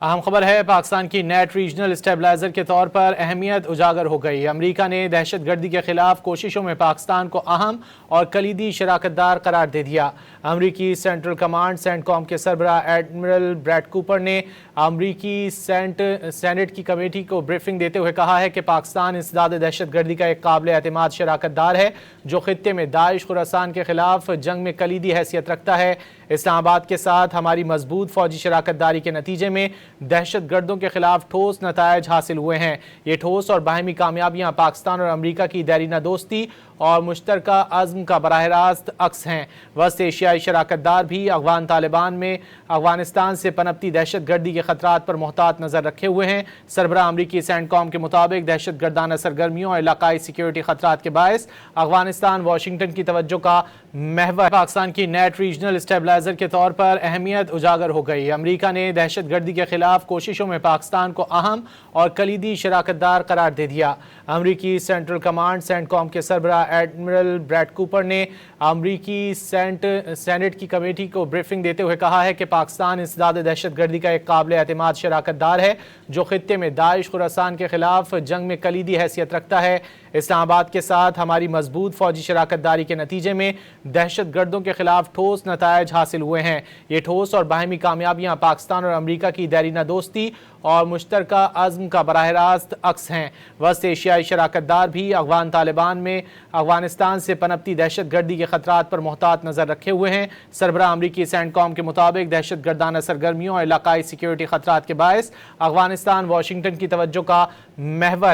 اہم خبر ہے، پاکستان کی نیٹ ریجنل اسٹیبلائزر کے طور پر اہمیت اجاگر ہو گئی۔ امریکہ نے دہشت گردی کے خلاف کوششوں میں پاکستان کو اہم اور کلیدی شراکت دار قرار دے دیا۔ امریکی سینٹرل کمانڈ سینٹ کام کے سربراہ ایڈمرل بریڈ کوپر نے امریکی سینیٹ کی کمیٹی کو بریفنگ دیتے ہوئے کہا ہے کہ پاکستان انسداد دہشت گردی کا ایک قابل اعتماد شراکت دار ہے جو خطے میں داعش خراسان کے خلاف جنگ میں کلیدی حیثیت رکھتا ہے۔ اسلام آباد کے ساتھ ہماری مضبوط فوجی شراکت داری کے نتیجے میں دہشت گردوں کے خلاف ٹھوس نتائج حاصل ہوئے ہیں۔ یہ ٹھوس اور باہمی کامیابیاں پاکستان اور امریکہ کی دیرینہ دوستی اور مشترکہ عزم کا براہ راست عکس ہیں۔ وسط ایشیائی شراکت دار بھی افغان طالبان میں افغانستان سے پنپتی دہشت گردی کے خطرات پر محتاط نظر رکھے ہوئے ہیں۔ سربراہ امریکی سینٹ کام کے مطابق دہشت گردانہ سرگرمیوں اور علاقائی سیکیورٹی خطرات کے باعث افغانستان واشنگٹن کی توجہ کا محور پاکستان کی نیٹ ریجنل اسٹیبلائزر کے طور پر اہمیت اجاگر ہو گئی۔ امریکہ نے دہشت گردی کے خلاف کوششوں میں پاکستان کو اہم اور کلیدی شراکت دار قرار دے دیا۔ امریکی سینٹرل کمانڈ سینٹ کام کے سربراہ ایڈمرل بریڈ کوپر نے امریکی سینیٹ کی کمیٹی کو بریفنگ دیتے ہوئے کہا ہے کہ پاکستان انسداد دہشت گردی کا ایک قابل اعتماد شراکت دار ہے جو خطے میں داعش خراسان کے خلاف جنگ میں کلیدی حیثیت رکھتا ہے۔ اسلام آباد کے ساتھ ہماری مضبوط فوجی شراکت داری کے نتیجے میں دہشت گردوں کے خلاف ٹھوس نتائج حاصل ہوئے ہیں۔ یہ ٹھوس اور باہمی کامیابیاں پاکستان اور امریکہ کی دیرینہ دوستی اور مشترکہ عزم کا براہ راست عکس ہیں۔ وسط ایشیائی شراکت دار بھی افغان طالبان میں افغانستان سے پنپتی دہشت گردی کے خطرات پر محتاط نظر رکھے ہوئے ہیں۔ سربراہ امریکی سینٹ کام کے مطابق دہشت گردانہ سرگرمیوں اور علاقائی سیکیورٹی خطرات کے باعث افغانستان واشنگٹن کی توجہ کا محور